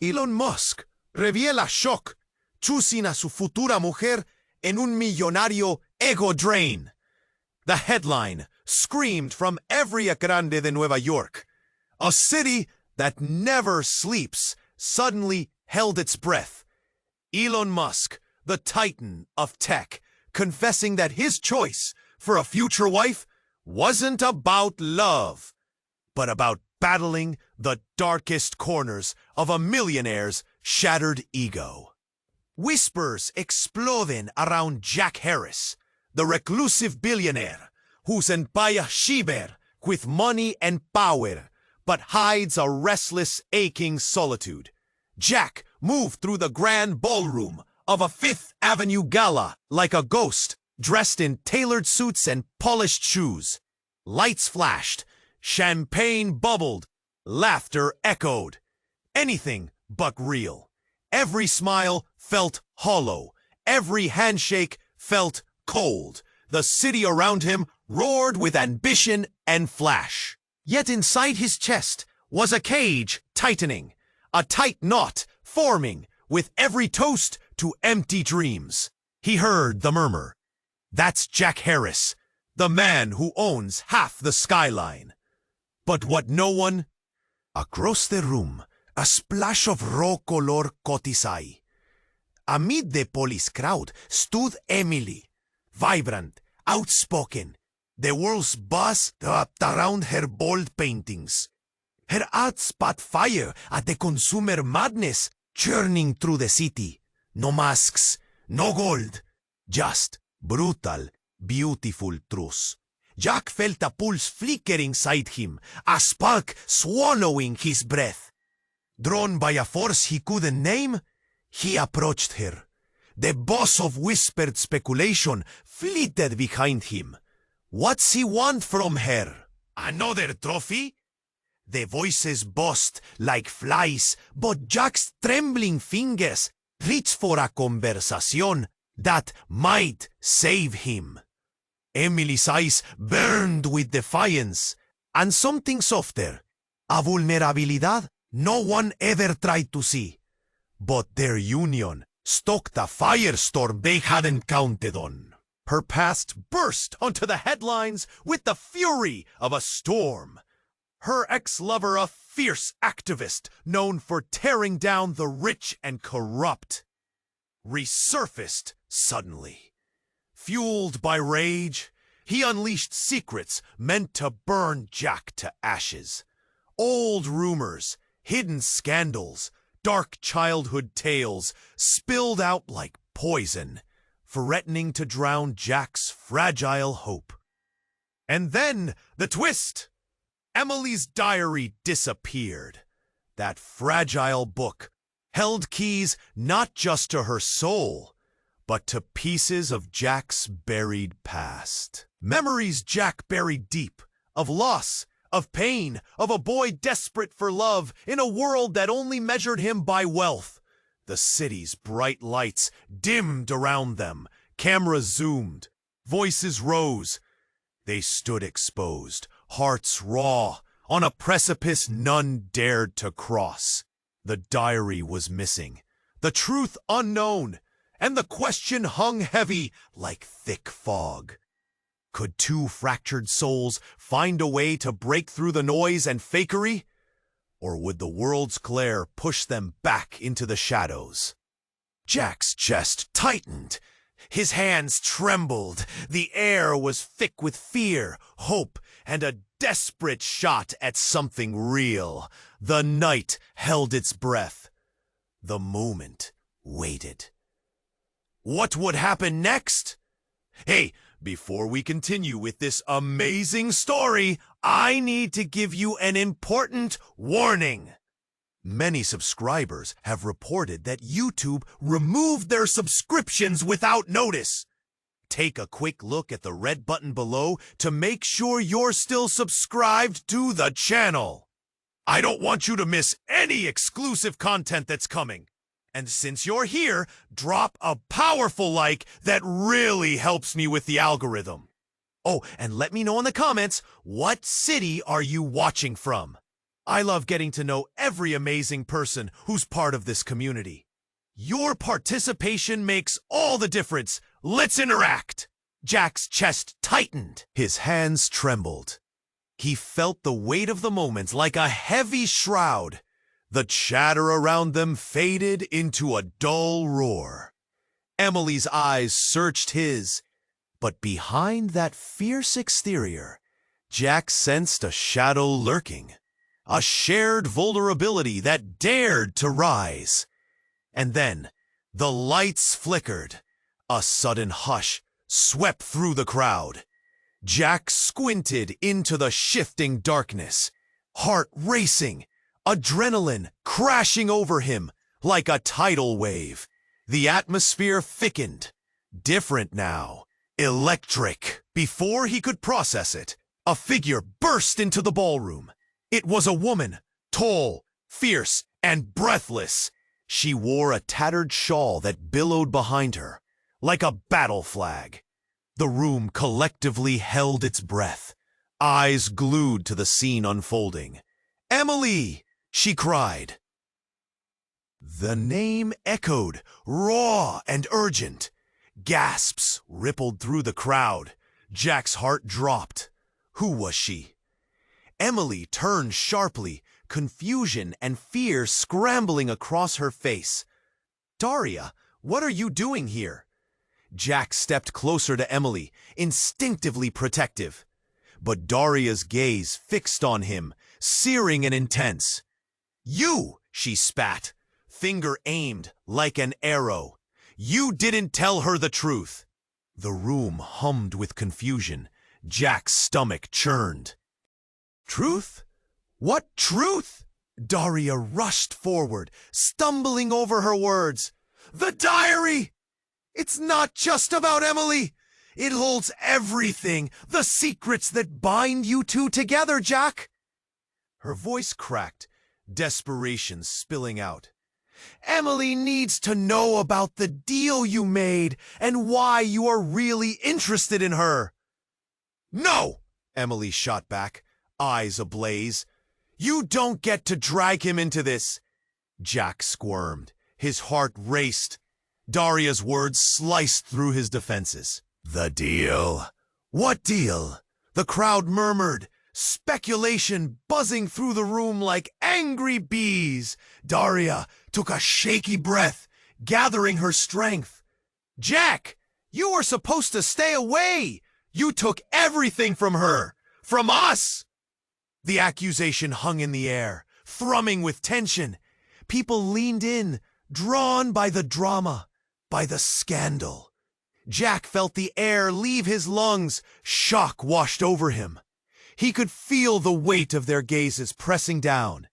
Elon Musk revela shock, choosing a su futura mujer en un millonario ego drain. The headline screamed from every grande de Nueva York. A city that never sleeps suddenly held its breath. Elon Musk, the titan of tech, confessing that his choice for a future wife wasn't about love, but about battling the darkest corners of a millionaire's shattered ego. Whispers exploding around Jack Harris, the reclusive billionaire who's empire shiver with money and power, but hides a restless, aching solitude. Jack moved through the grand ballroom of a Fifth Avenue gala like a ghost, dressed in tailored suits and polished shoes. Lights flashed, champagne bubbled, laughter echoed. Anything but real. Every smile felt hollow. Every handshake felt cold. The city around him roared with ambition and flash. Yet inside his chest was a cage tightening, a tight knot forming with every toast to empty dreams. He heard the murmur. That's Jack Harris, the man who owns half the skyline. But what no one... Across the room, a splash of raw color caught his eye. Amid the police crowd stood Emily, vibrant, outspoken, the world's boss wrapped around her bold paintings. Her art spat fire at the consumer madness churning through the city. No masks, no gold, just brutal, beautiful truth. Jack felt a pulse flicker inside him, a spark swallowing his breath. Drawn by a force he couldn't name, he approached her. The boss of whispered speculation flitted behind him. What's he want from her? Another trophy? The voices buzzed like flies, but Jack's trembling fingers reached for a conversation that might save him. Emily's eyes burned with defiance, and something softer, a vulnerabilidad no one ever tried to see. But their union stoked a firestorm they hadn't counted on. Her past burst onto the headlines with the fury of a storm. Her ex-lover, a fierce activist known for tearing down the rich and corrupt, resurfaced suddenly. Fueled by rage, he unleashed secrets meant to burn Jack to ashes. Old rumors, hidden scandals, dark childhood tales spilled out like poison, threatening to drown Jack's fragile hope. And then the twist! Emily's diary disappeared. That fragile book held keys not just to her soul, but to pieces of Jack's buried past. Memories Jack buried deep, of loss, of pain, of a boy desperate for love in a world that only measured him by wealth. The city's bright lights dimmed around them, cameras zoomed, voices rose. They stood exposed, hearts raw, on a precipice none dared to cross. The diary was missing, the truth unknown, and the question hung heavy like thick fog. Could two fractured souls find a way to break through the noise and fakery? Or would the world's glare push them back into the shadows? Jack's chest tightened. His hands trembled. The air was thick with fear, hope, and a desperate shot at something real. The night held its breath. The moment waited. What would happen next? Hey, before we continue with this amazing story, I need to give you an important warning. Many subscribers have reported that YouTube removed their subscriptions without notice. Take a quick look at the red button below to make sure you're still subscribed to the channel. I don't want you to miss any exclusive content that's coming. And since you're here, drop a powerful like that really helps me with the algorithm. Oh, and let me know in the comments, what city are you watching from? I love getting to know every amazing person who's part of this community. Your participation makes all the difference. Let's interact. Jack's chest tightened. His hands trembled. He felt the weight of the moment like a heavy shroud. The chatter around them faded into a dull roar. Emily's eyes searched his, but behind that fierce exterior, Jack sensed a shadow lurking, a shared vulnerability that dared to rise. And then, the lights flickered. A sudden hush swept through the crowd. Jack squinted into the shifting darkness, heart racing, adrenaline crashing over him like a tidal wave. The atmosphere thickened, different now, electric. Before he could process it, a figure burst into the ballroom. It was a woman, tall, fierce, and breathless. She wore a tattered shawl that billowed behind her, like a battle flag. The room collectively held its breath, eyes glued to the scene unfolding. "Emily!" she cried. The name echoed, raw and urgent. Gasps rippled through the crowd. Jack's heart dropped. Who was she? Emily turned sharply, confusion and fear scrambling across her face. "Daria, what are you doing here?" Jack stepped closer to Emily, instinctively protective. But Daria's gaze fixed on him, searing and intense. "You!" she spat, finger aimed like an arrow. "You didn't tell her the truth." The room hummed with confusion. Jack's stomach churned. "Truth? What truth?" Daria rushed forward, stumbling over her words. "The diary! It's not just about Emily. It holds everything, the secrets that bind you two together, Jack." Her voice cracked, desperation spilling out. "Emily needs to know about the deal you made and why you are really interested in her." "No!" Emily shot back, eyes ablaze. "You don't get to drag him into this." Jack squirmed. His heart raced. Daria's words sliced through his defenses. "The deal? What deal?" The crowd murmured, speculation buzzing through the room like angry bees. Daria took a shaky breath, gathering her strength. "Jack, you were supposed to stay away. You took everything from her, from us." The accusation hung in the air, thrumming with tension. People leaned in, drawn by the drama, by the scandal. Jack felt the air leave his lungs. Shock washed over him. He could feel the weight of their gazes pressing down.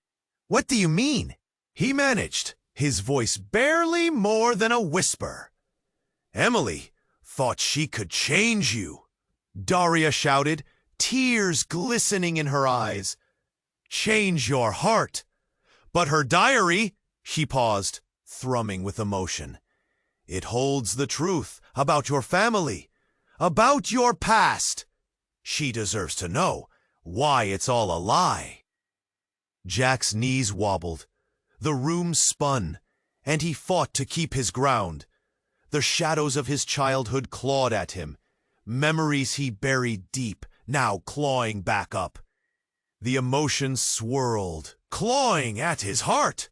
"What do you mean?" he managed, his voice barely more than a whisper. "Emily thought she could change you," Daria shouted, tears glistening in her eyes. "Change your heart." "But her diary," she paused, thrumming with emotion. "It holds the truth about your family, about your past. She deserves to know why it's all a lie." Jack's knees wobbled. The room spun, and he fought to keep his ground. The shadows of his childhood clawed at him, memories he buried deep, now clawing back up. The emotions swirled, clawing at his heart.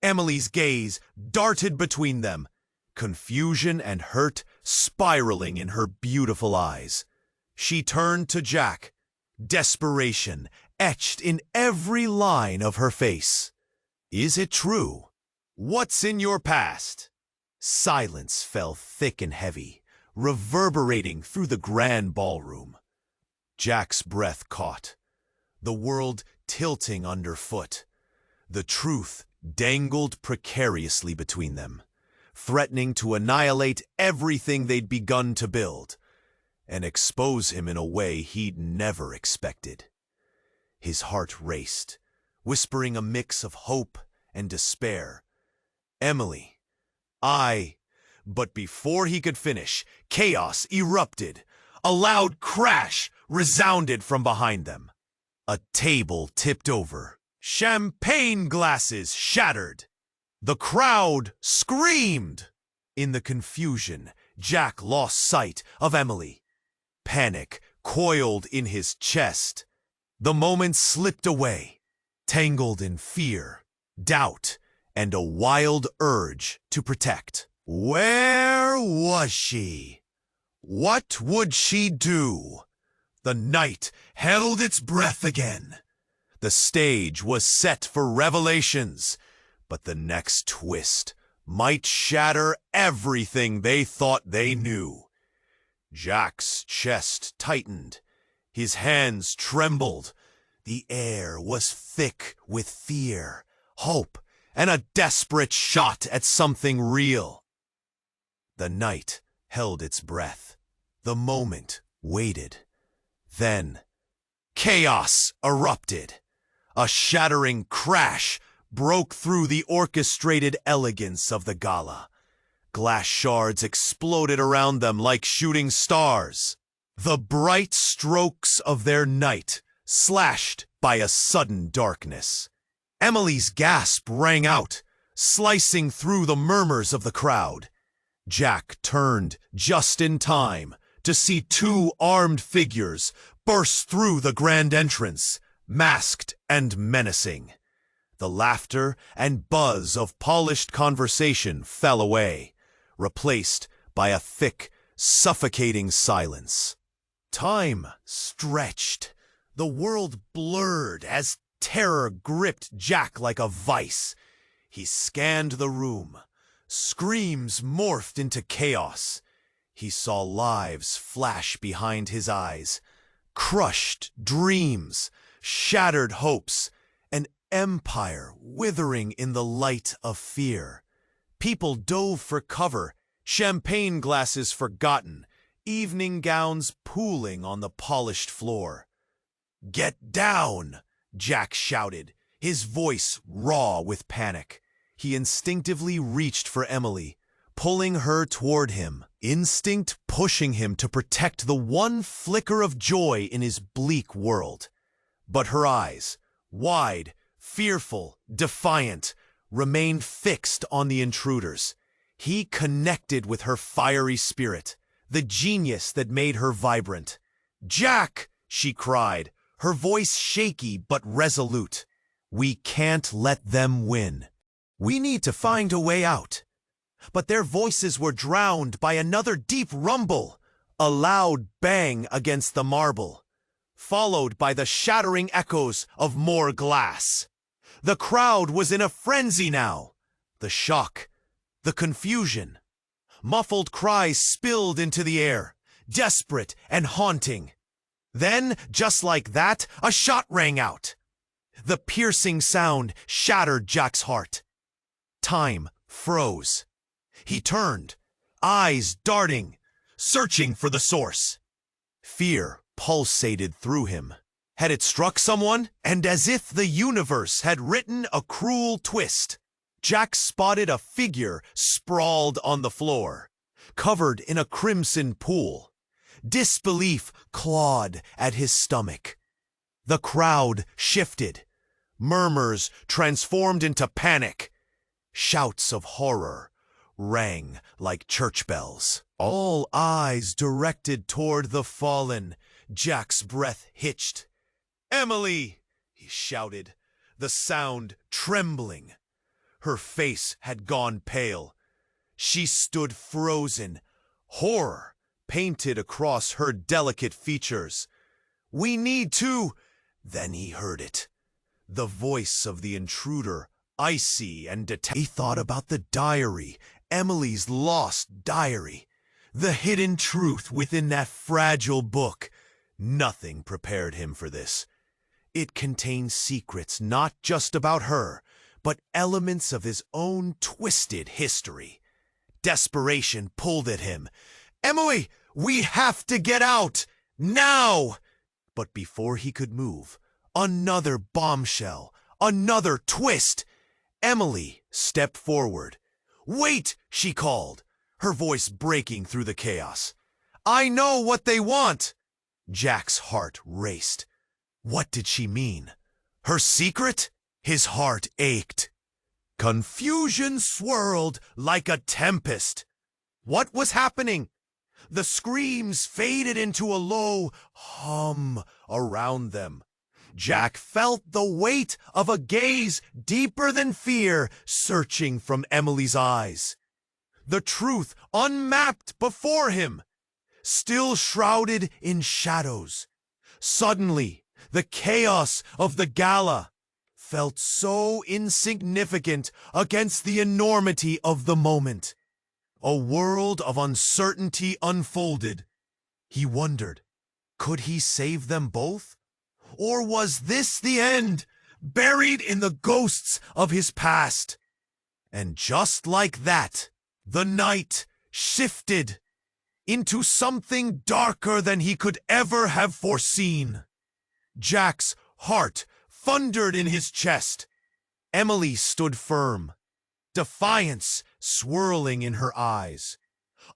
Emily's gaze darted between them, confusion and hurt spiraling in her beautiful eyes. She turned to Jack, desperation etched in every line of her face. "Is it true? What's in your past?" Silence fell thick and heavy, reverberating through the grand ballroom. Jack's breath caught, the world tilting underfoot. The truth dangled precariously between them, threatening to annihilate everything they'd begun to build, and expose him in a way he'd never expected. His heart raced, whispering a mix of hope and despair. "Emily, But before he could finish, chaos erupted. A loud crash resounded from behind them. A table tipped over, Champagne glasses shattered. The crowd screamed. In the confusion, Jack lost sight of Emily. Panic coiled in his chest. The moment slipped away, tangled in fear, doubt, and a wild urge to protect. Where was she? What would she do? The night held its breath again. The stage was set for revelations, but the next twist might shatter everything they thought they knew. Jack's chest tightened. His hands trembled. The air was thick with fear, hope, and a desperate shot at something real. The night held its breath. The moment waited. Then, chaos erupted. A shattering crash broke through the orchestrated elegance of the gala. Glass shards exploded around them like shooting stars. The bright strokes of their night slashed by a sudden darkness. Emily's gasp rang out, slicing through the murmurs of the crowd. Jack turned just in time to see two armed figures burst through the grand entrance, masked and menacing. The laughter and buzz of polished conversation fell away, replaced by a thick, suffocating silence. Time stretched. The world blurred as terror gripped Jack like a vice. He scanned the room. Screams morphed into chaos. He saw lives flash behind his eyes, crushed dreams, shattered hopes, an empire withering in the light of fear. People dove for cover, champagne glasses forgotten, evening gowns pooling on the polished floor. "Get down!" Jack shouted, his voice raw with panic. He instinctively reached for Emily, pulling her toward him, instinct pushing him to protect the one flicker of joy in his bleak world. But her eyes, wide, fearful, defiant, remained fixed on the intruders. He connected with her fiery spirit, the genius that made her vibrant. "Jack!" she cried, her voice shaky but resolute. "We can't let them win. We need to find a way out." But their voices were drowned by another deep rumble, a loud bang against the marble, followed by the shattering echoes of more glass. The crowd was in a frenzy now. The shock, the confusion. Muffled cries spilled into the air, desperate and haunting. Then, just like that, a shot rang out. The piercing sound shattered Jack's heart. Time froze. He turned, eyes darting, searching for the source. Fear pulsated through him. Had it struck someone? And as if the universe had written a cruel twist, Jack spotted a figure sprawled on the floor, covered in a crimson pool. Disbelief clawed at his stomach. The crowd shifted. Murmurs transformed into panic. Shouts of horror rang like church bells. All eyes directed toward the fallen. Jack's breath hitched. "Emily!" he shouted, the sound trembling. Her face had gone pale. She stood frozen, horror painted across her delicate features. "We need to—" Then he heard it. The voice of the intruder, icy and detached. He thought about the diary, Emily's lost diary, the hidden truth within that fragile book. Nothing prepared him for this. It contained secrets not just about her, but elements of his own twisted history. Desperation pulled at him. "Emily, we have to get out! Now!" But before he could move, another bombshell, another twist. Emily stepped forward. "Wait!" she called, her voice breaking through the chaos. "I know what they want!" Jack's heart raced. What did she mean? Her secret? His heart ached. Confusion swirled like a tempest. What was happening? The screams faded into a low hum around them. Jack felt the weight of a gaze deeper than fear searching from Emily's eyes. The truth unmapped before him, still shrouded in shadows. Suddenly, the chaos of the gala felt so insignificant against the enormity of the moment. A world of uncertainty unfolded. He wondered, could he save them both? Or was this the end, buried in the ghosts of his past? And just like that, the night shifted into something darker than he could ever have foreseen. Jack's heart thundered in his chest. Emily stood firm, defiance swirling in her eyes.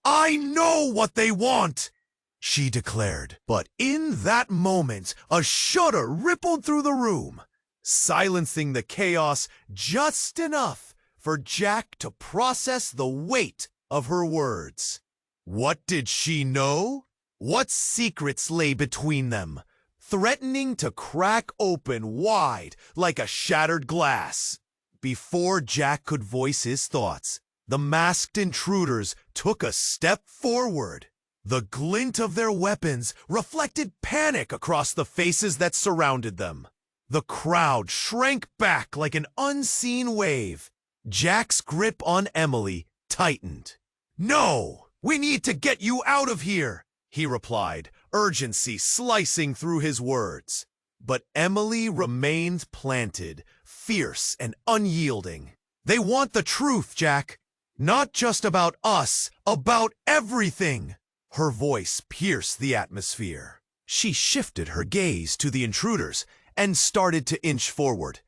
"I know what they want," she declared. But in that moment, a shudder rippled through the room, silencing the chaos just enough for Jack to process the weight of her words. What did she know? What secrets lay between them, threatening to crack open wide like a shattered glass? Before Jack could voice his thoughts, the masked intruders took a step forward. The glint of their weapons reflected panic across the faces that surrounded them. The crowd shrank back like an unseen wave. Jack's grip on Emily tightened. "No, we need to get you out of here," he replied, urgency slicing through his words. But Emily remained planted, fierce and unyielding. "They want the truth, Jack. Not just about us, about everything." Her voice pierced the atmosphere. She shifted her gaze to the intruders and started to inch forward.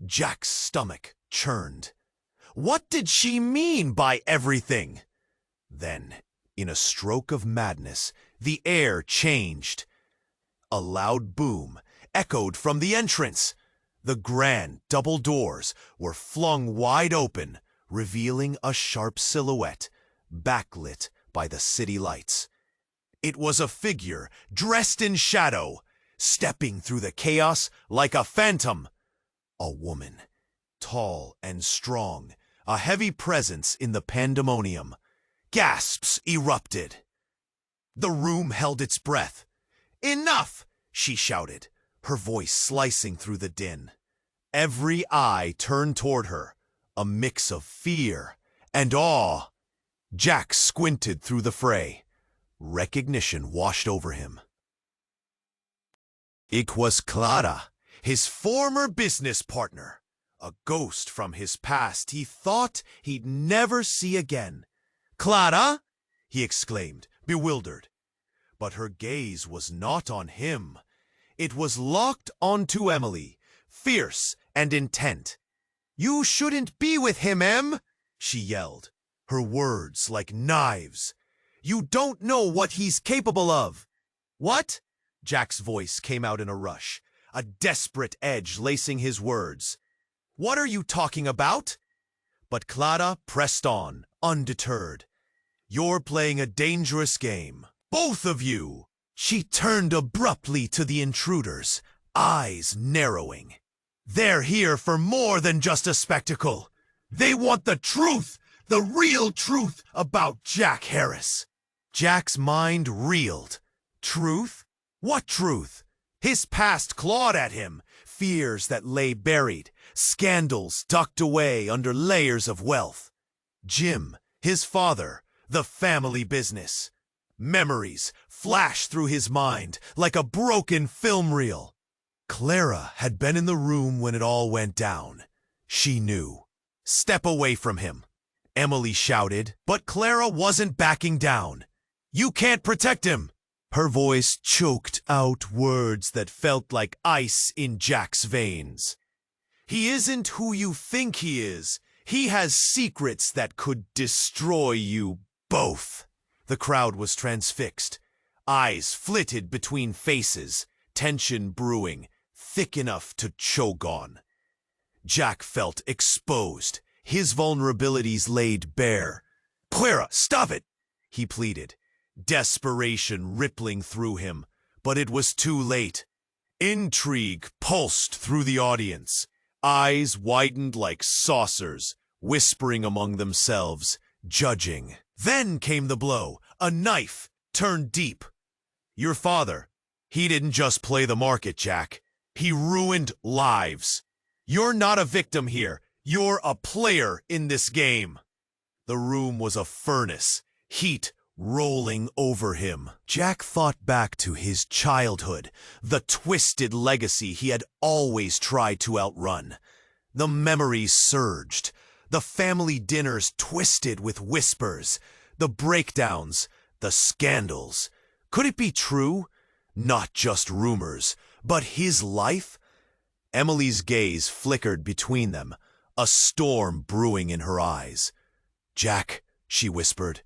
Jack's stomach churned. What did she mean by everything? Then, in a stroke of madness, the air changed. A loud boom echoed from the entrance. The grand double doors were flung wide open, revealing a sharp silhouette, backlit by the city lights. It was a figure dressed in shadow, stepping through the chaos like a phantom. A woman, tall and strong, a heavy presence in the pandemonium. Gasps erupted. The room held its breath. "Enough!" she shouted, her voice slicing through the din. Every eye turned toward her, a mix of fear and awe. Jack squinted through the fray. Recognition washed over him. It was Clara, his former business partner, a ghost from his past he thought he'd never see again. "Clara!" he exclaimed, bewildered. But her gaze was not on him. It was locked onto Emily, fierce and intent. "You shouldn't be with him, Em!" she yelled, her words like knives. "You don't know what he's capable of." "What?" Jack's voice came out in a rush, a desperate edge lacing his words. "What are you talking about?" But Clara pressed on, undeterred. "You're playing a dangerous game. Both of you!" She turned abruptly to the intruders, eyes narrowing. "They're here for more than just a spectacle. They want the truth, the real truth about Jack Harris." Jack's mind reeled. Truth? What truth? His past clawed at him, fears that lay buried, scandals tucked away under layers of wealth. Jim, his father, the family business. Memories flashed through his mind like a broken film reel. Clara had been in the room when it all went down. She knew. "Step away from him," Emily shouted, but Clara wasn't backing down. "You can't protect him." Her voice choked out words that felt like ice in Jack's veins. "He isn't who you think he is. He has secrets that could destroy you both." The crowd was transfixed. Eyes flitted between faces, tension brewing, thick enough to choke on. Jack felt exposed, his vulnerabilities laid bare. "Clara, stop it!" he pleaded, desperation rippling through him. But it was too late. Intrigue pulsed through the audience. Eyes widened like saucers, whispering among themselves, judging. Then came the blow, a knife turned deep. "Your father, he didn't just play the market, Jack. He ruined lives. You're not a victim here. You're a player in this game." The room was a furnace, heat rolling over him. Jack thought back to his childhood, the twisted legacy he had always tried to outrun. The memories surged, the family dinners twisted with whispers, the breakdowns, the scandals. Could it be true? Not just rumors, but his life? Emily's gaze flickered between them, a storm brewing in her eyes. "Jack," she whispered,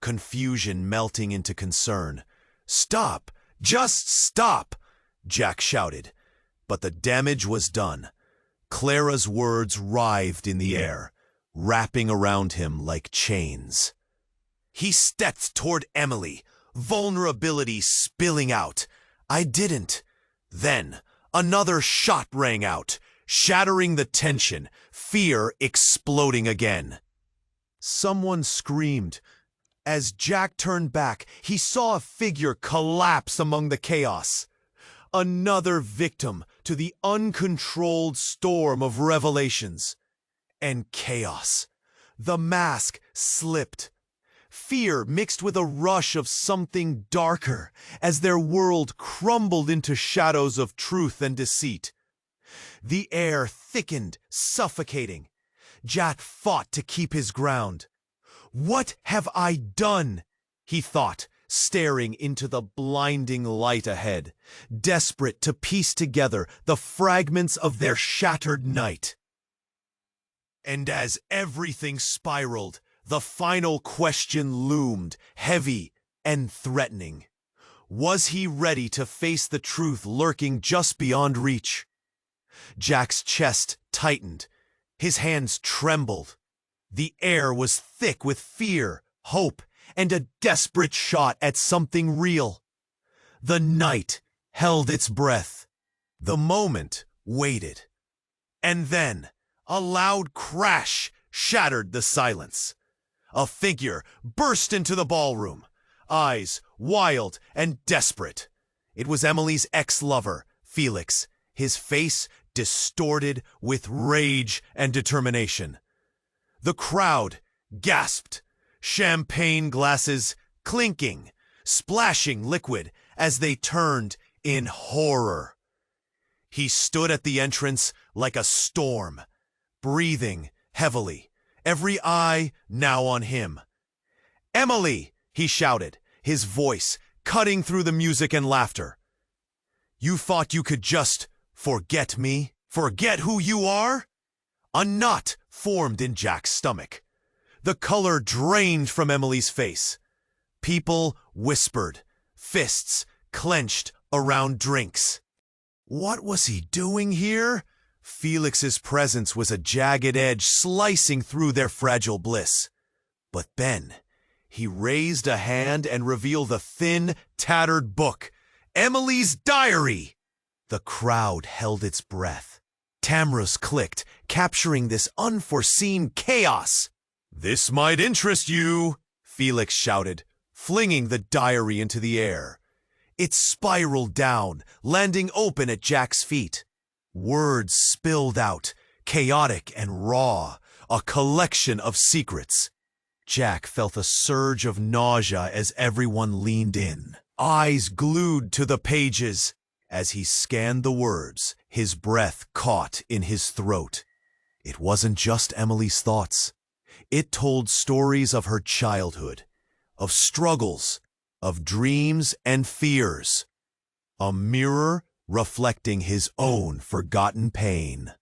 confusion melting into concern. "Stop! Just stop!" Jack shouted. But the damage was done. Clara's words writhed in the air, wrapping around him like chains. He stepped toward Emily, vulnerability spilling out. "I didn't." Then another shot rang out, shattering the tension, fear exploding again. Someone screamed. As Jack turned back, he saw a figure collapse among the chaos. Another victim to the uncontrolled storm of revelations and chaos. The mask slipped. Fear mixed with a rush of something darker as their world crumbled into shadows of truth and deceit. The air thickened, suffocating. Jack fought to keep his ground. "What have I done?" he thought, staring into the blinding light ahead, desperate to piece together the fragments of their shattered night. And as everything spiraled, the final question loomed, heavy and threatening. Was he ready to face the truth lurking just beyond reach? Jack's chest tightened. His hands trembled. The air was thick with fear, hope, and a desperate shot at something real. The night held its breath. The moment waited. And then a loud crash shattered the silence. A figure burst into the ballroom, eyes wild and desperate. It was Emily's ex-lover, Felix, his face distorted with rage and determination. The crowd gasped, champagne glasses clinking, splashing liquid as they turned in horror. He stood at the entrance like a storm, breathing heavily, every eye now on him. "Emily!" he shouted, his voice cutting through the music and laughter. "You thought you could just forget me? Forget who you are?" A knot formed in Jack's stomach. The color drained from Emily's face. People whispered, fists clenched around drinks. What was he doing here? Felix's presence was a jagged edge slicing through their fragile bliss. But then, he raised a hand and revealed the thin, tattered book, Emily's diary. The crowd held its breath. Cameras clicked, capturing this unforeseen chaos. "This might interest you," Felix shouted, flinging the diary into the air. It spiraled down, landing open at Jack's feet. Words spilled out, chaotic and raw, a collection of secrets. Jack felt a surge of nausea as everyone leaned in, eyes glued to the pages. As he scanned the words, his breath caught in his throat. It wasn't just Emily's thoughts. It told stories of her childhood, of struggles, of dreams and fears. A mirror reflecting his own forgotten pain.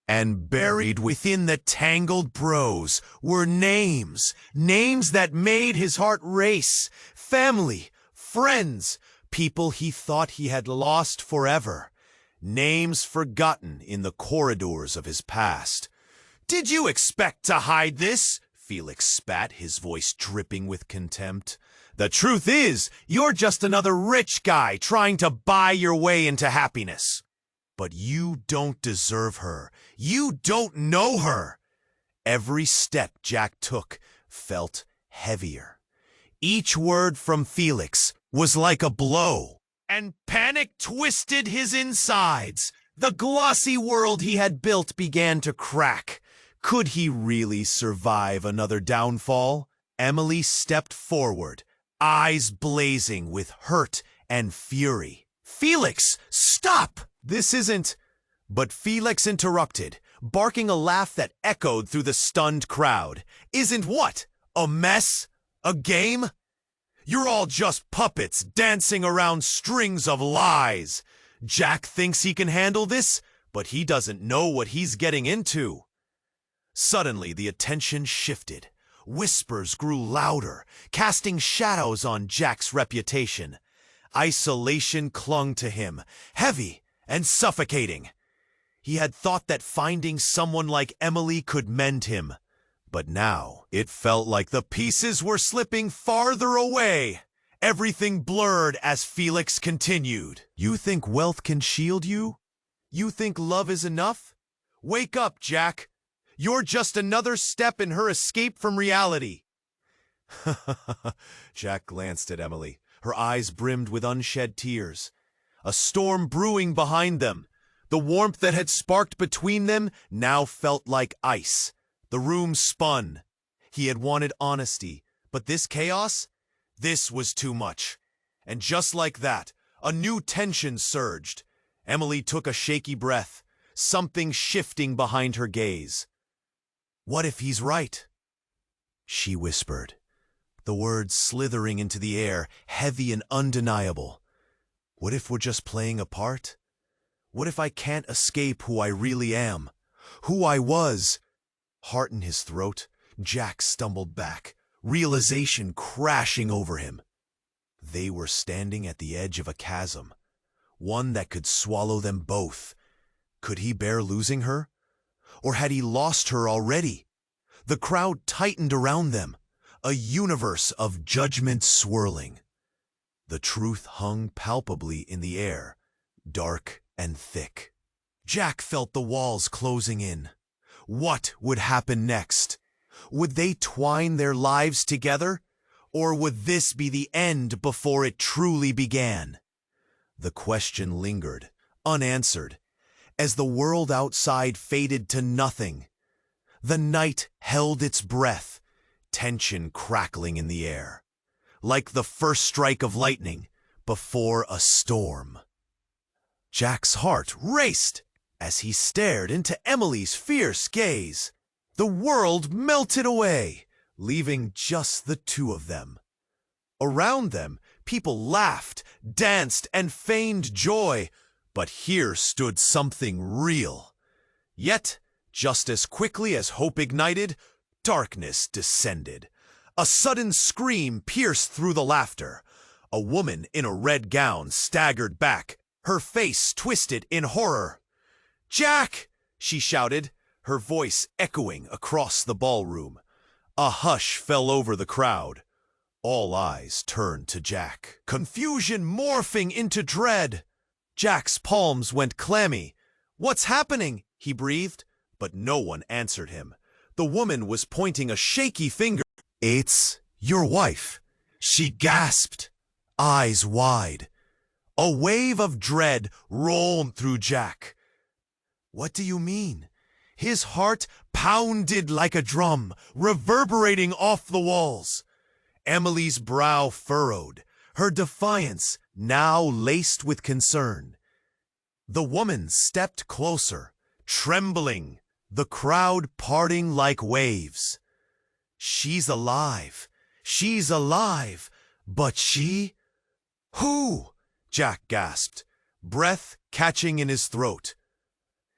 And buried within the tangled prose were names, names that made his heart race, family, friends, people he thought he had lost forever. names forgotten in the corridors of his past. "Did you expect to hide this?" Felix spat, his voice dripping with contempt. "The truth is, you're just another rich guy trying to buy your way into happiness. But you don't deserve her. You don't know her." Every step Jack took felt heavier. Each word from Felix was like a blow, and panic twisted his insides. The glossy world he had built began to crack. Could he really survive another downfall? Emily stepped forward, eyes blazing with hurt and fury. "Felix, stop! This isn't—" But Felix interrupted, barking a laugh that echoed through the stunned crowd. "Isn't what? A mess? A game? You're all just puppets dancing around strings of lies. Jack thinks he can handle this, but he doesn't know what he's getting into." Suddenly, the attention shifted. Whispers grew louder, casting shadows on Jack's reputation. Isolation clung to him, heavy and suffocating. He had thought that finding someone like Emily could mend him, but now it felt like the pieces were slipping farther away. Everything blurred as Felix continued. "You think wealth can shield you? You think love is enough? Wake up, Jack. You're just another step in her escape from reality." Jack glanced at Emily. Her eyes brimmed with unshed tears. A storm brewing behind them. The warmth that had sparked between them now felt like ice. The room spun. He had wanted honesty, but this chaos? This was too much. And just like that, a new tension surged. Emily took a shaky breath, something shifting behind her gaze. "What if he's right?" she whispered, the words slithering into the air, heavy and undeniable. "What if we're just playing a part? What if I can't escape who I really am? Who I was?" Heart in his throat, Jack stumbled back, realization crashing over him. They were standing at the edge of a chasm, one that could swallow them both. Could he bear losing her? Or had he lost her already? The crowd tightened around them, a universe of judgment swirling. The truth hung palpably in the air, dark and thick. Jack felt the walls closing in. What would happen next? Would they twine their lives together? Or would this be the end before it truly began? The question lingered, unanswered, as the world outside faded to nothing. The night held its breath, tension crackling in the air, like the first strike of lightning before a storm. Jack's heart raced as he stared into Emily's fierce gaze. The world melted away, leaving just the two of them. Around them, people laughed, danced, and feigned joy, but here stood something real. Yet, just as quickly as hope ignited, darkness descended. A sudden scream pierced through the laughter. A woman in a red gown staggered back, her face twisted in horror. "Jack!" she shouted, her voice echoing across the ballroom. A hush fell over the crowd. All eyes turned to Jack, confusion morphing into dread. Jack's palms went clammy. "What's happening?" he breathed, but no one answered him. The woman was pointing a shaky finger. "It's your wife," she gasped, eyes wide. A wave of dread rolled through Jack. "What do you mean?" His heart pounded like a drum, reverberating off the walls. Emily's brow furrowed, her defiance now laced with concern. The woman stepped closer, trembling, the crowd parting like waves. "She's alive. She's alive. But she—" "Who?" Jack gasped, breath catching in his throat.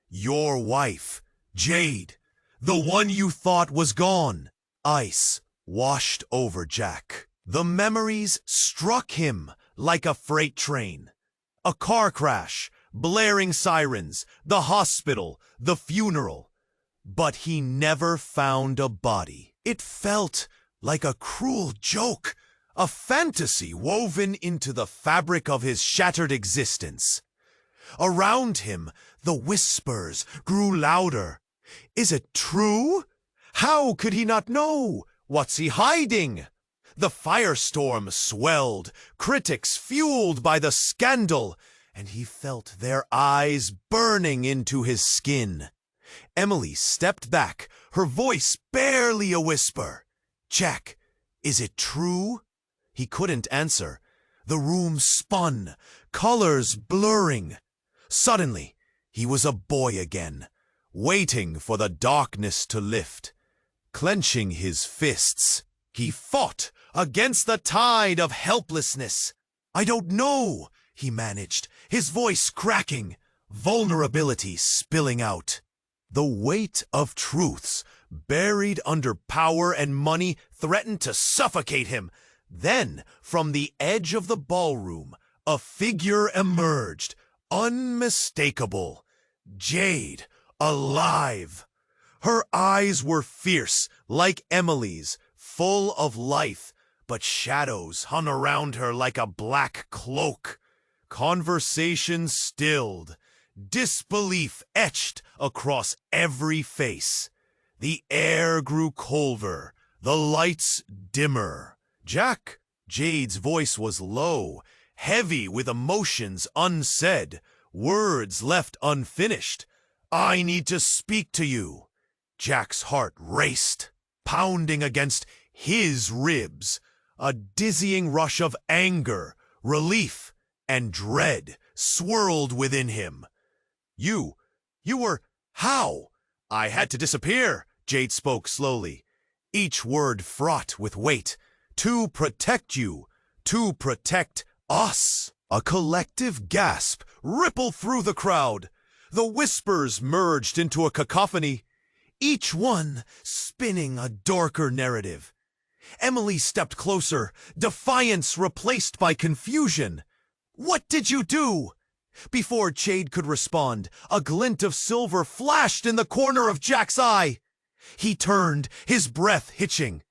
"Your wife, Jade, the one you thought was gone." Ice washed over Jack. The memories struck him like a freight train. A car crash, blaring sirens, the hospital, the funeral. But he never found a body. It felt like a cruel joke, a fantasy woven into the fabric of his shattered existence. Around him, the whispers grew louder. Is it true? How could he not know? What's he hiding? The firestorm swelled, critics fueled by the scandal, and he felt their eyes burning into his skin. Emily stepped back, her voice barely a whisper. "Jack, is it true?" He couldn't answer. The room spun, colors blurring. Suddenly, he was a boy again, waiting for the darkness to lift. Clenching his fists, he fought against the tide of helplessness. "I don't know," he managed, his voice cracking, vulnerability spilling out. The weight of truths buried under power and money threatened to suffocate him. Then, from the edge of the ballroom, a figure emerged, unmistakable. Jade, alive. Her eyes were fierce, like Emily's, full of life, but shadows hung around her like a black cloak. Conversation stilled, disbelief etched across every face. The air grew colder, the lights dimmer. "Jack," Jade's voice was low, heavy with emotions unsaid, words left unfinished. "I need to speak to you." Jack's heart raced, pounding against his ribs. A dizzying rush of anger, relief, and dread swirled within him. You were, how?" "I had to disappear," Jade spoke slowly, each word fraught with weight. "To protect you, to protect us." A collective gasp rippled through the crowd. The whispers merged into a cacophony, each one spinning a darker narrative. Emily stepped closer, defiance replaced by confusion. "What did you do?" Before Jade could respond, a glint of silver flashed in the corner of Jack's eye. He turned, his breath hitching.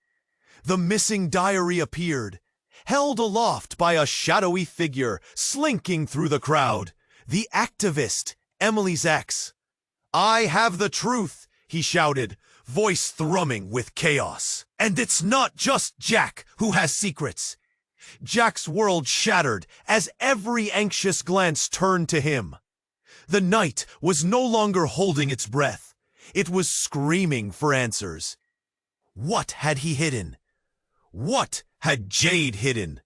The missing diary appeared, held aloft by a shadowy figure slinking through the crowd. The activist, Emily's ex. "I have the truth," he shouted, voice thrumming with chaos. "And it's not just Jack who has secrets." Jack's world shattered as every anxious glance turned to him. The night was no longer holding its breath. It was screaming for answers. What had he hidden? What had Jade hidden?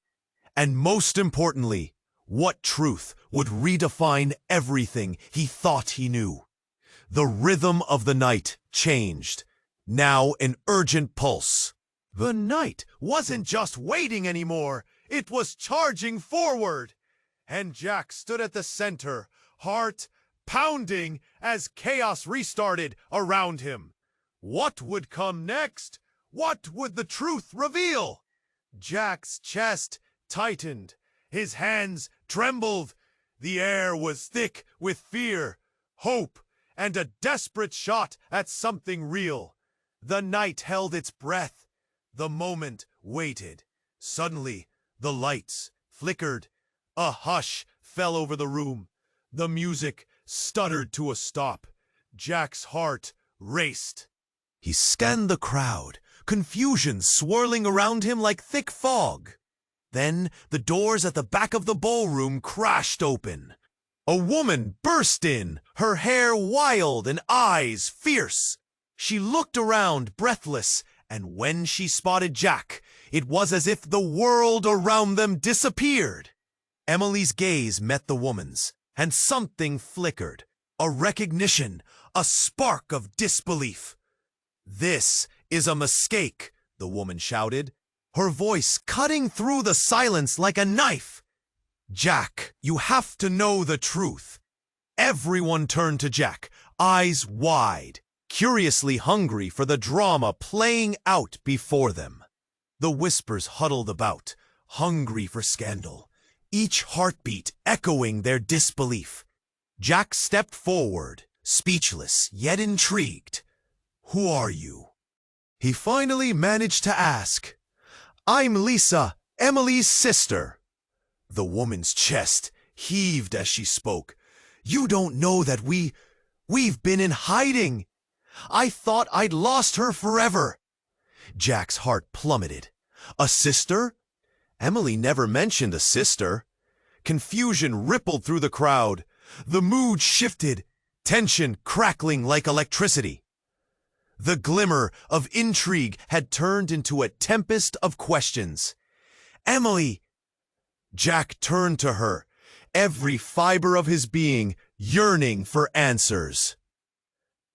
And most importantly, what truth would redefine everything he thought he knew? The rhythm of the night changed, now an urgent pulse. The night wasn't just waiting anymore, it was charging forward. And Jack stood at the center, heart pounding as chaos restarted around him. What would come next? What would the truth reveal? Jack's chest tightened, his hands trembled. The air was thick with fear, hope, and a desperate shot at something real. The night held its breath. The moment waited. Suddenly, the lights flickered. A hush fell over the room. The music stuttered to a stop. Jack's heart raced. He scanned the crowd, confusion swirling around him like thick fog. Then the doors at the back of the ballroom crashed open. A woman burst in, her hair wild and eyes fierce. She looked around, breathless, and when she spotted Jack, it was as if the world around them disappeared. Emily's gaze met the woman's, and something flickered. A recognition, a spark of disbelief. "This is a mistake," the woman shouted, her voice cutting through the silence like a knife. "Jack, you have to know the truth." Everyone turned to Jack, eyes wide, curiously hungry for the drama playing out before them. The whispers huddled about, hungry for scandal, each heartbeat echoing their disbelief. Jack stepped forward, speechless yet intrigued. "Who are you?" he finally managed to ask. "I'm Lisa, Emily's sister." The woman's chest heaved as she spoke. "You don't know that we've been in hiding. I thought I'd lost her forever." Jack's heart plummeted. A sister? Emily never mentioned a sister. Confusion rippled through the crowd. The mood shifted, tension crackling like electricity. The glimmer of intrigue had turned into a tempest of questions. "Emily!" Jack turned to her, every fiber of his being yearning for answers.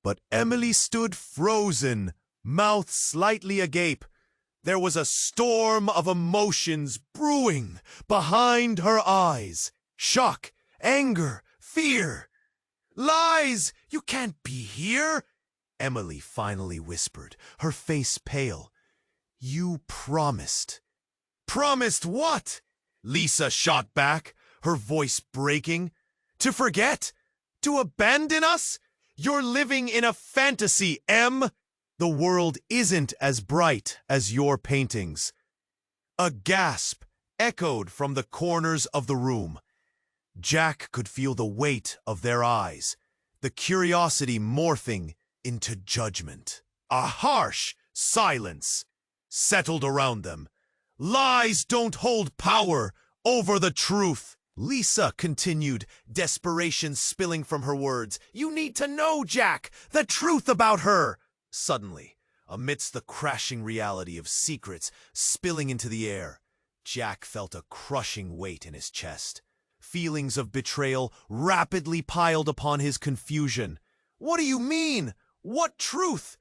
But Emily stood frozen, mouth slightly agape. There was a storm of emotions brewing behind her eyes. Shock, anger, fear. "Lies! You can't be here!" Emily finally whispered, her face pale. "You promised." "Promised what?" Lisa shot back, her voice breaking. "To forget? To abandon us? You're living in a fantasy, Em. The world isn't as bright as your paintings." A gasp echoed from the corners of the room. Jack could feel the weight of their eyes, the curiosity morphing into judgment. A harsh silence settled around them. "Lies don't hold power over the truth," Lisa continued, desperation spilling from her words. "You need to know, Jack, the truth about her." Suddenly, amidst the crashing reality of secrets spilling into the air, Jack felt a crushing weight in his chest. Feelings of betrayal rapidly piled upon his confusion. "What do you mean? What truth?"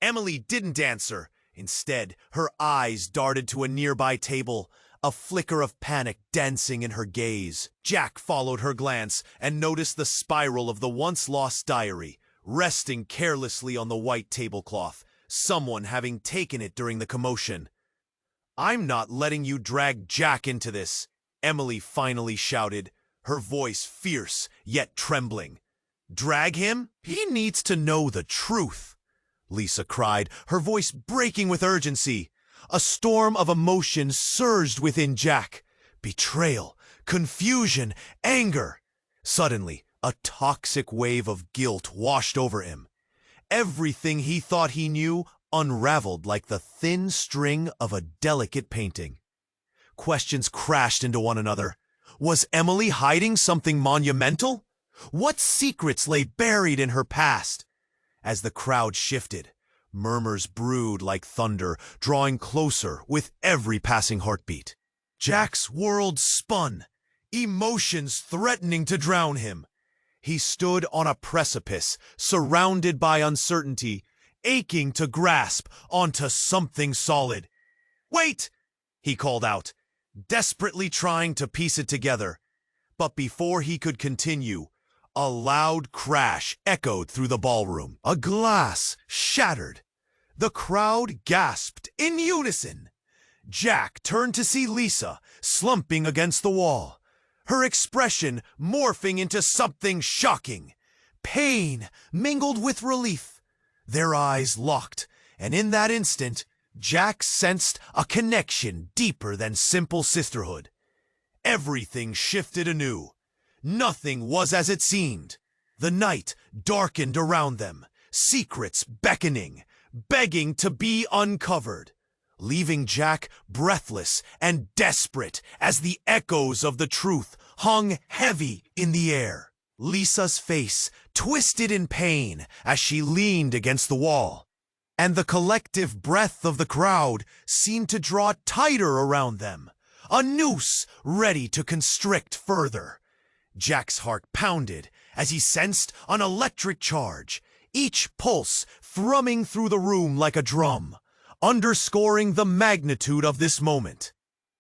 Emily didn't answer. Instead, her eyes darted to a nearby table, a flicker of panic dancing in her gaze. Jack followed her glance and noticed the spiral of the once-lost diary, resting carelessly on the white tablecloth, someone having taken it during the commotion. "I'm not letting you drag Jack into this," Emily finally shouted, her voice fierce yet trembling. "Drag him? He needs to know the truth," Lisa cried, her voice breaking with urgency. A storm of emotion surged within Jack. Betrayal, confusion, anger. Suddenly, a toxic wave of guilt washed over him. Everything he thought he knew unraveled like the thin string of a delicate painting. Questions crashed into one another. Was Emily hiding something monumental? What secrets lay buried in her past? As the crowd shifted, murmurs brewed like thunder, drawing closer with every passing heartbeat. Jack's world spun, emotions threatening to drown him. He stood on a precipice, surrounded by uncertainty, aching to grasp onto something solid. "Wait!" he called out, desperately trying to piece it together. But before he could continue, a loud crash echoed through the ballroom. A glass shattered. The crowd gasped in unison. Jack turned to see Lisa slumping against the wall, her expression morphing into something shocking. Pain mingled with relief. Their eyes locked, and in that instant, Jack sensed a connection deeper than simple sisterhood. Everything shifted anew. Nothing was as it seemed. The night darkened around them, secrets beckoning, begging to be uncovered, leaving Jack breathless and desperate as the echoes of the truth hung heavy in the air. Lisa's face twisted in pain as she leaned against the wall, and the collective breath of the crowd seemed to draw tighter around them, a noose ready to constrict further. Jack's heart pounded as he sensed an electric charge, each pulse thrumming through the room like a drum, underscoring the magnitude of this moment.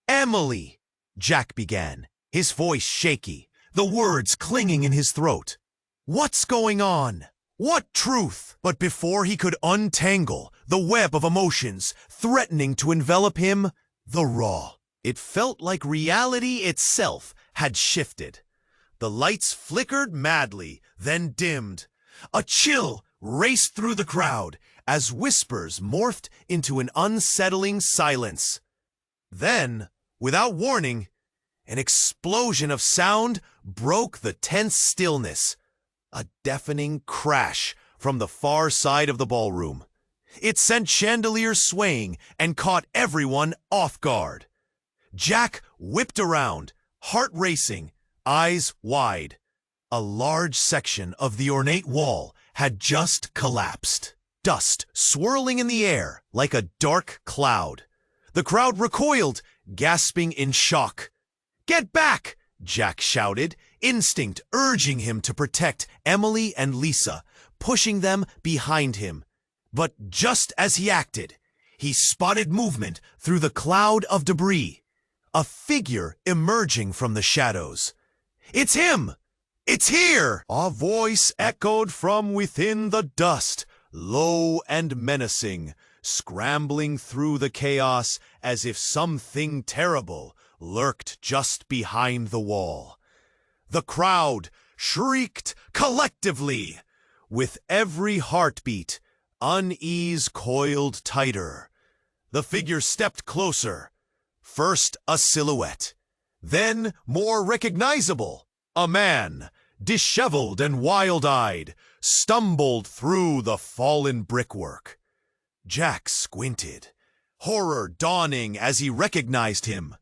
"Emily," Jack began, his voice shaky, the words clinging in his throat. "What's going on? What truth?" But before he could untangle the web of emotions threatening to envelop him, the raw. It felt like reality itself had shifted. The lights flickered madly, then dimmed. A chill raced through the crowd as whispers morphed into an unsettling silence. Then, without warning, an explosion of sound broke the tense stillness. A deafening crash from the far side of the ballroom. It sent chandeliers swaying and caught everyone off guard. Jack whipped around, heart racing, eyes wide. A large section of the ornate wall had just collapsed. Dust swirling in the air like a dark cloud. The crowd recoiled, gasping in shock. "Get back!" Jack shouted, instinct urging him to protect Emily and Lisa, pushing them behind him. But just as he acted, he spotted movement through the cloud of debris. A figure emerging from the shadows. "It's him! It's here!" A voice echoed from within the dust, low and menacing, scrambling through the chaos as if something terrible lurked just behind the wall. The crowd shrieked collectively. With every heartbeat, unease coiled tighter. The figure stepped closer. First a silhouette, then more recognizable. A man, disheveled and wild-eyed, stumbled through the fallen brickwork. Jack squinted, horror dawning as he recognized him.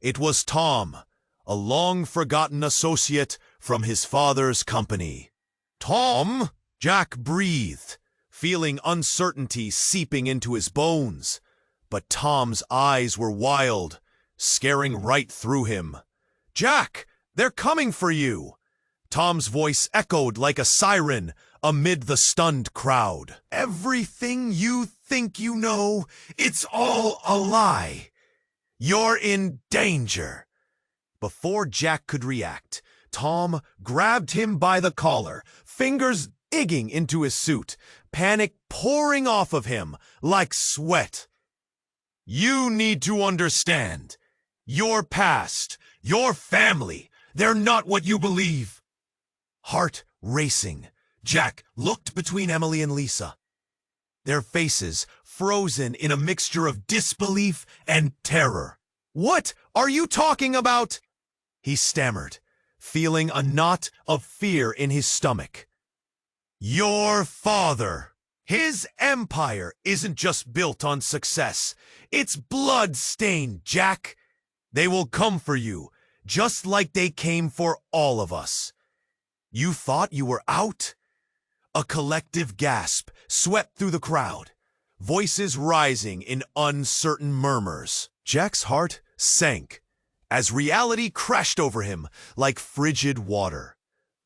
It was Tom, a long-forgotten associate from his father's company. "Tom?" Jack breathed, feeling uncertainty seeping into his bones. But Tom's eyes were wild, scaring right through him. "Jack, they're coming for you!" Tom's voice echoed like a siren amid the stunned crowd. "Everything you think you know, it's all a lie. You're in danger." Before Jack could react, Tom grabbed him by the collar, fingers digging into his suit, panic pouring off of him like sweat. "You need to understand. Your past, your family, they're not what you believe." Heart racing, Jack looked between Emily and Lisa. Their faces frozen in a mixture of disbelief and terror. "What are you talking about?" he stammered, feeling a knot of fear in his stomach. "Your father. His empire isn't just built on success. It's blood-stained, Jack. They will come for you, just like they came for all of us. You thought you were out?" A collective gasp swept through the crowd, voices rising in uncertain murmurs. Jack's heart sank as reality crashed over him like frigid water.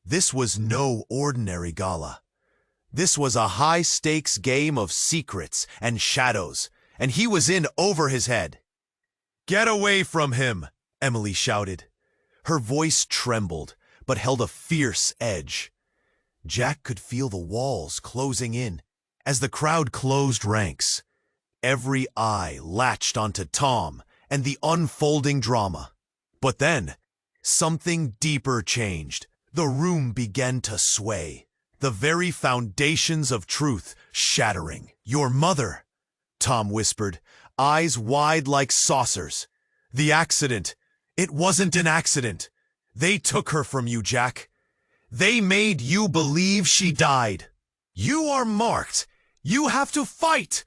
This was no ordinary gala. This was a high-stakes game of secrets and shadows, and he was in over his head. "Get away from him!" Emily shouted. Her voice trembled, but held a fierce edge. Jack could feel the walls closing in as the crowd closed ranks. Every eye latched onto Tom and the unfolding drama. But then, something deeper changed. The room began to sway, the very foundations of truth shattering. "Your mother," Tom whispered, eyes wide like saucers. "The accident. It wasn't an accident. They took her from you, Jack. They made you believe she died. You are marked. You have to fight."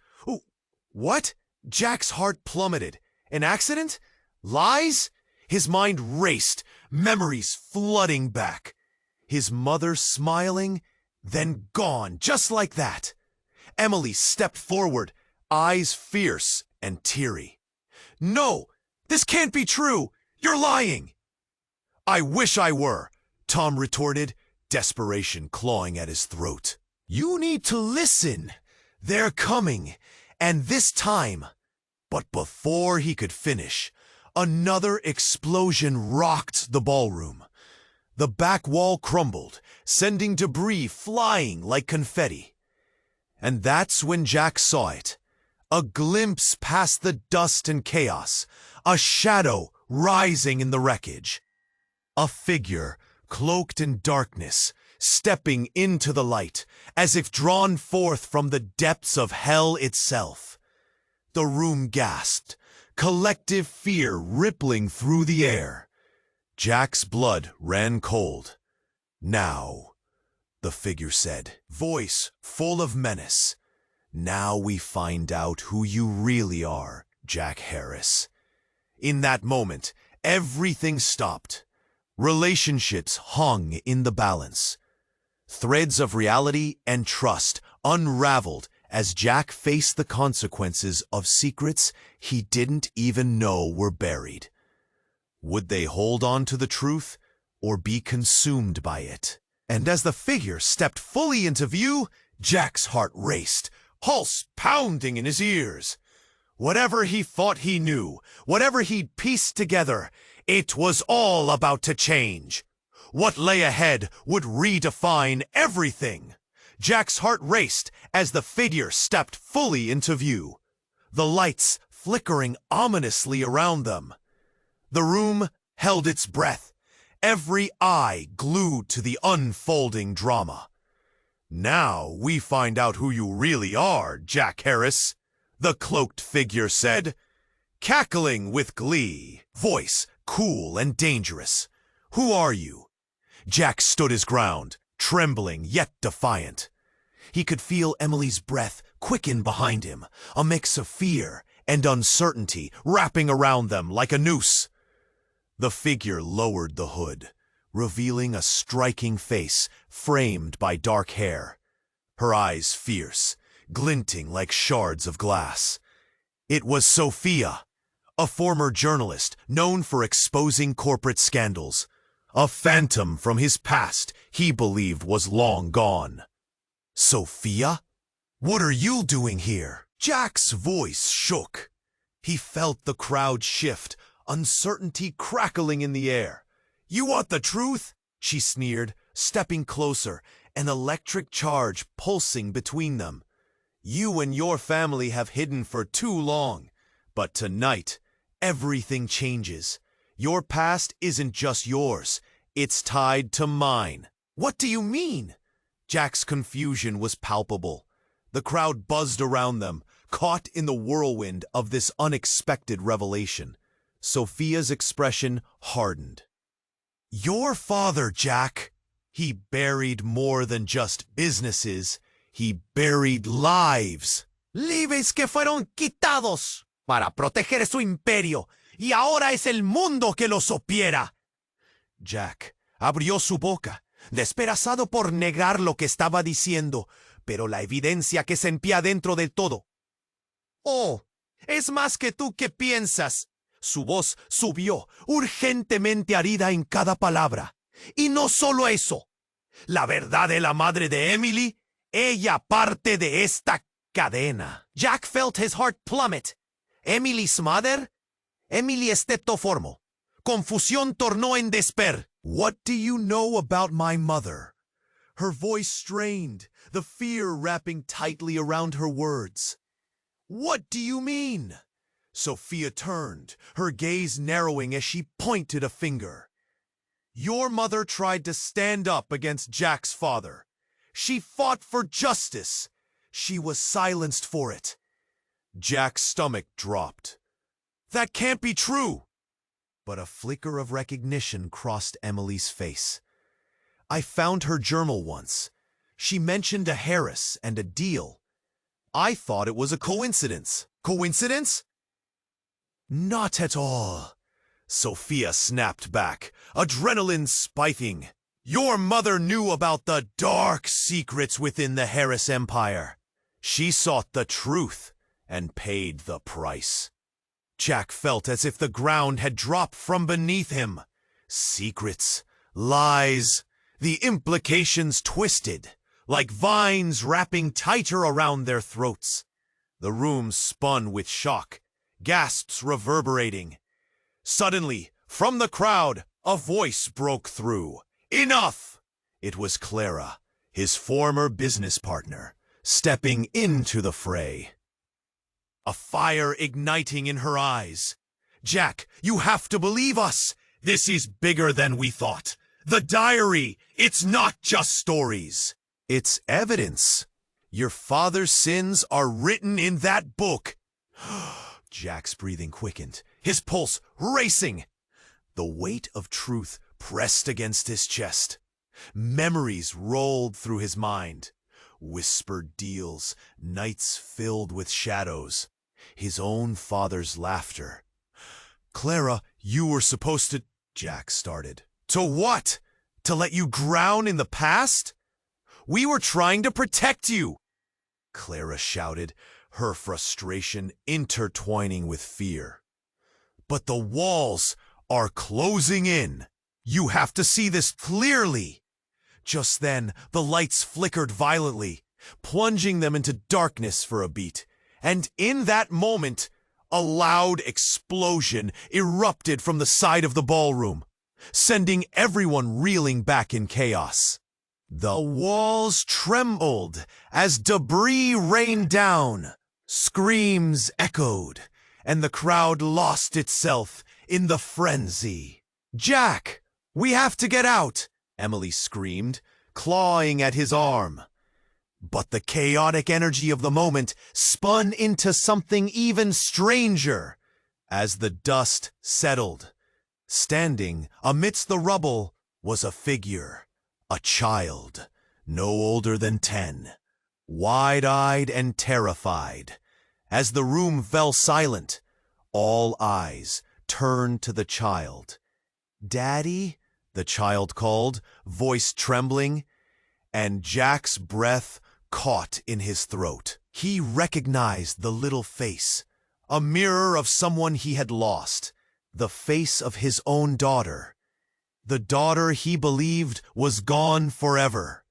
"What?" Jack's heart plummeted. "An accident? Lies?" His mind raced, memories flooding back. His mother smiling, then gone, just like that. Emily stepped forward, eyes fierce and teary. "No, this can't be true. You're lying." "I wish I were," Tom retorted, desperation clawing at his throat. "You need to listen. They're coming, and this time." But before he could finish, another explosion rocked the ballroom. The back wall crumbled, sending debris flying like confetti. And that's when Jack saw it. A glimpse past the dust and chaos, a shadow rising in the wreckage. A figure cloaked in darkness, stepping into the light, as if drawn forth from the depths of hell itself. The room gasped, collective fear rippling through the air. Jack's blood ran cold. "Now," the figure said, voice full of menace, "now we find out who you really are, Jack Harris." In that moment, everything stopped. Relationships hung in the balance. Threads of reality and trust unraveled as Jack faced the consequences of secrets he didn't even know were buried. Would they hold on to the truth or be consumed by it? And as the figure stepped fully into view, Jack's heart raced, pulse pounding in his ears. Whatever he thought he knew, whatever he'd pieced together, it was all about to change. What lay ahead would redefine everything. Jack's heart raced as the figure stepped fully into view, the lights flickering ominously around them. The room held its breath, every eye glued to the unfolding drama. "Now we find out who you really are, Jack Harris," the cloaked figure said, cackling with glee, voice cool and dangerous. "Who are you?" Jack stood his ground, trembling yet defiant. He could feel Emily's breath quicken behind him, a mix of fear and uncertainty wrapping around them like a noose. The figure lowered the hood, revealing a striking face framed by dark hair, her eyes fierce, glinting like shards of glass. It was Sophia, a former journalist known for exposing corporate scandals, a phantom from his past he believed was long gone. "Sophia? What are you doing here?" Jack's voice shook. He felt the crowd shift, uncertainty crackling in the air. "You want the truth?" she sneered, stepping closer, an electric charge pulsing between them. "You and your family have hidden for too long, but tonight, everything changes. Your past isn't just yours, it's tied to mine." "What do you mean?" Jack's confusion was palpable. The crowd buzzed around them, caught in the whirlwind of this unexpected revelation. Sophia's expression hardened. "Your father, Jack, he buried more than just businesses. He buried lives. Lives que fueron quitados para proteger su imperio, y ahora es el mundo que lo supiera." Jack abrió su boca, despedazado por negar lo que estaba diciendo, pero la evidencia que sentía dentro del todo. "Oh, es más que tú que piensas." Su voz subió, urgentemente herida en cada palabra. "Y no solo eso. La verdad de la madre de Emily, ella parte de esta cadena." Jack felt his heart plummet. "Emily's mother?" Emily excepto formo. Confusión tornó en despair. "What do you know about my mother?" Her voice strained, the fear wrapping tightly around her words. "What do you mean?" Sophia turned, her gaze narrowing as she pointed a finger. "Your mother tried to stand up against Jack's father. She fought for justice. She was silenced for it." Jack's stomach dropped. "That can't be true." But a flicker of recognition crossed Emily's face. "I found her journal once. She mentioned a Harris and a deal. I thought it was a coincidence." "Coincidence?" "Not at all." Sophia snapped back, adrenaline spiking. "Your mother knew about the dark secrets within the Harris Empire. She sought the truth and paid the price." Jack felt as if the ground had dropped from beneath him. Secrets, lies, the implications twisted, like vines wrapping tighter around their throats. The room spun with shock, gasps reverberating. Suddenly, from the crowd, a voice broke through. "Enough!" It was Clara, his former business partner, stepping into the fray. A fire igniting in her eyes. "Jack, you have to believe us! This is bigger than we thought. The diary! It's not just stories. It's evidence. Your father's sins are written in that book. Jack's breathing quickened, his pulse racing. The weight of truth pressed against his chest. Memories rolled through his mind. Whispered deals, nights filled with shadows. His own father's laughter. "Clara, you were supposed to—" Jack started. "To what? To let you drown in the past? We were trying to protect you!" Clara shouted, her frustration intertwining with fear. "But the walls are closing in. You have to see this clearly." Just then, the lights flickered violently, plunging them into darkness for a beat. And in that moment, a loud explosion erupted from the side of the ballroom, sending everyone reeling back in chaos. The walls trembled as debris rained down. Screams echoed, and the crowd lost itself in the frenzy. "Jack, we have to get out!" Emily screamed, clawing at his arm. But the chaotic energy of the moment spun into something even stranger. As the dust settled, standing amidst the rubble was a figure, a child, no older than 10, wide-eyed and terrified. As the room fell silent, all eyes turned to the child. "Daddy?" the child called, voice trembling, and Jack's breath caught in his throat. He recognized the little face, a mirror of someone he had lost, the face of his own daughter, the daughter he believed was gone forever.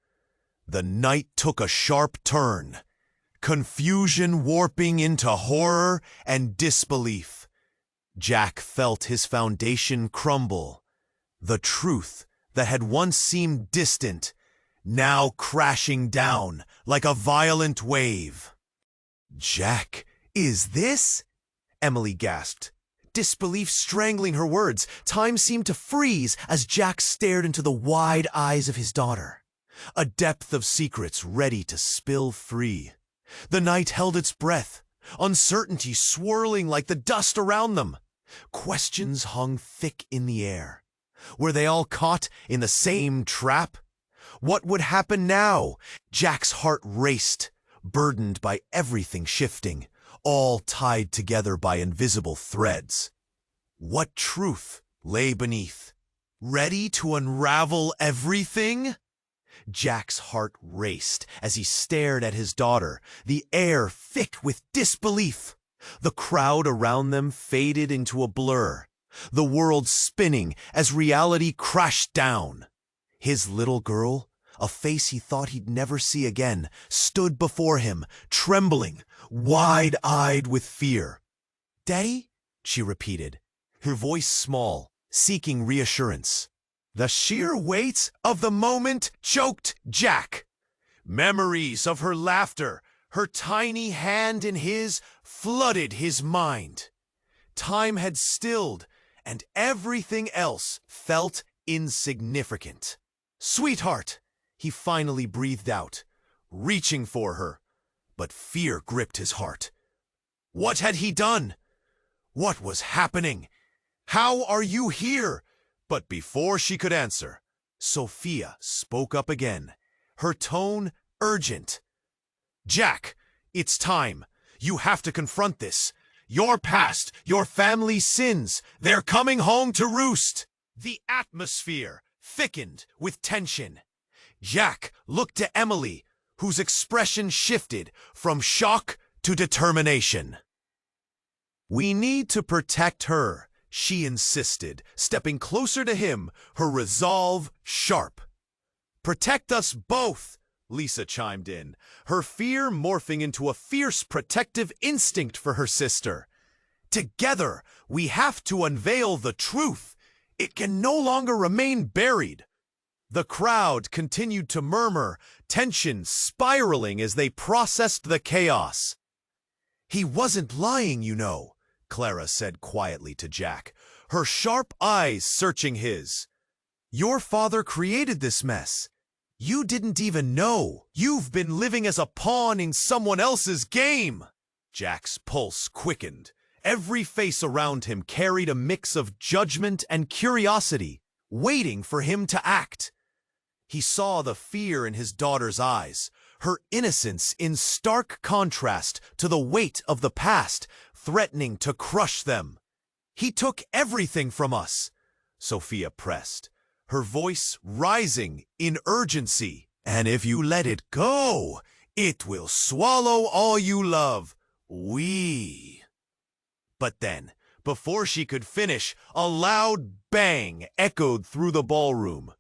The night took a sharp turn, confusion warping into horror and disbelief. Jack felt his foundation crumble. The truth that had once seemed distant, now crashing down like a violent wave. "Jack, is this?" Emily gasped, disbelief strangling her words. Time seemed to freeze as Jack stared into the wide eyes of his daughter, a depth of secrets ready to spill free. The night held its breath, uncertainty swirling like the dust around them. Questions hung thick in the air. Were they all caught in the same trap? What would happen now? Jack's heart raced, burdened by everything shifting, all tied together by invisible threads. What truth lay beneath, ready to unravel everything? Jack's heart raced as he stared at his daughter, the air thick with disbelief. The crowd around them faded into a blur, the world spinning as reality crashed down. His little girl, a face he thought he'd never see again, stood before him, trembling, wide-eyed with fear. "Daddy?" she repeated, her voice small, seeking reassurance. The sheer weight of the moment choked Jack. Memories of her laughter, her tiny hand in his, flooded his mind. Time had stilled, and everything else felt insignificant. "Sweetheart," he finally breathed out, reaching for her, but fear gripped his heart. What had he done? What was happening? How are you here? But before she could answer, Sophia spoke up again, her tone urgent. "Jack, it's time. You have to confront this. Your past, your family's sins, they're coming home to roost." The atmosphere thickened with tension. Jack looked to Emily, whose expression shifted from shock to determination. "We need to protect her," she insisted, stepping closer to him, her resolve sharp. "Protect us both," Lisa chimed in, her fear morphing into a fierce protective instinct for her sister. "Together, we have to unveil the truth. It can no longer remain buried." The crowd continued to murmur, tension spiraling as they processed the chaos. "He wasn't lying, you know," Clara said quietly to Jack, her sharp eyes searching his. Your father created this mess. You didn't even know. You've been living as a pawn in someone else's game. Jack's pulse quickened. Every face around him carried a mix of judgment and curiosity, waiting for him to act. He saw the fear in his daughter's eyes, her innocence in stark contrast to the weight of the past, threatening to crush them. He took everything from us, Sophia pressed, her voice rising in urgency. And if you let it go, it will swallow all you love. But then, before she could finish, a loud bang echoed through the ballroom.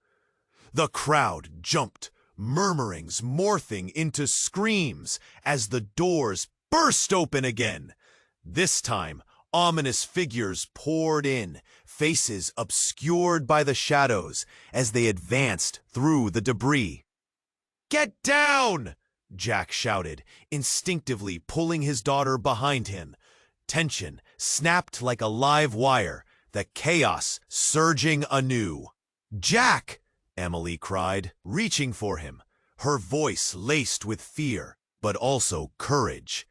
The crowd jumped, murmurings morphing into screams as the doors burst open again. This time, ominous figures poured in, faces obscured by the shadows as they advanced through the debris. "Get down!" Jack shouted, instinctively pulling his daughter behind him. Tension snapped like a live wire, the chaos surging anew. "Jack!" Emily cried, reaching for him, her voice laced with fear, but also courage.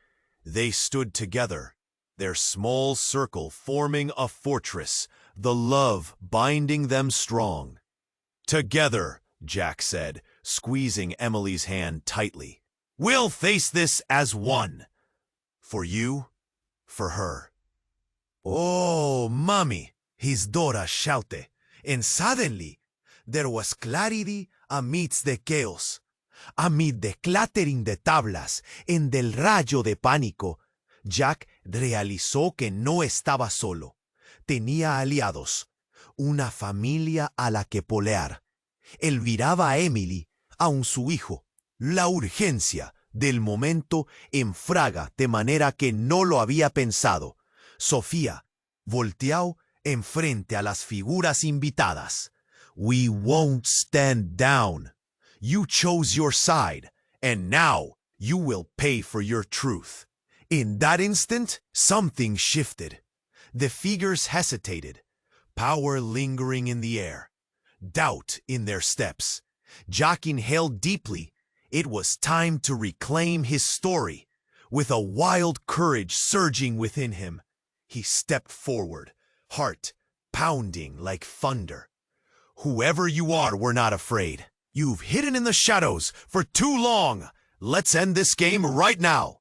They stood together, their small circle forming a fortress, the love binding them strong. "Together," Jack said, squeezing Emily's hand tightly. "We'll face this as one. For you, for her." "Oh, mommy," his daughter shouted, and suddenly there was clarity amidst the chaos. Amid the clattering de tablas and del rayo de pánico, Jack realizó que no estaba solo. Tenía aliados, una familia a la que polear. Él miraba a Emily, aun su hijo. La urgencia del momento enfraga de manera que no lo había pensado. Sofía volteó enfrente a las figuras invitadas. "We won't stand down. You chose your side, and now you will pay for your truth." In that instant, something shifted. The figures hesitated, power lingering in the air, doubt in their steps. Jack inhaled deeply. It was time to reclaim his story. With a wild courage surging within him, he stepped forward, heart pounding like thunder. "Whoever you are, we're not afraid. You've hidden in the shadows for too long. Let's end this game right now."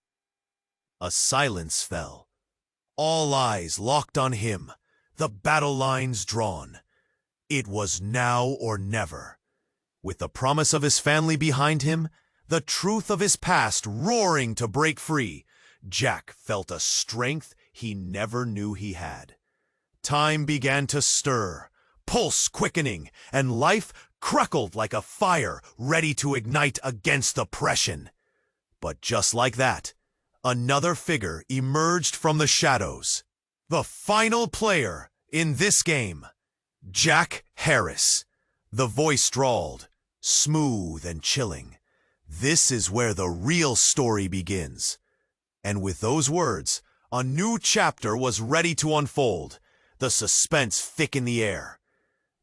A silence fell. All eyes locked on him, the battle lines drawn. It was now or never. With the promise of his family behind him, the truth of his past roaring to break free, Jack felt a strength he never knew he had. Time began to stir, pulse quickening, and life crackled like a fire ready to ignite against oppression. But just like that, another figure emerged from the shadows. The final player in this game, Jack Harris. The voice drawled, smooth and chilling. "This is where the real story begins." And with those words, a new chapter was ready to unfold, the suspense thick in the air.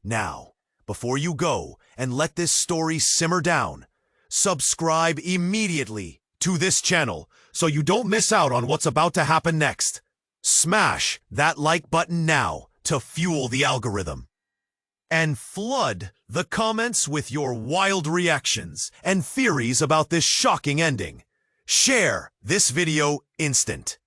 Now, before you go and let this story simmer down, subscribe immediately to this channel so you don't miss out on what's about to happen next. Smash that like button now to fuel the algorithm. And flood the comments with your wild reactions and theories about this shocking ending. Share this video instant.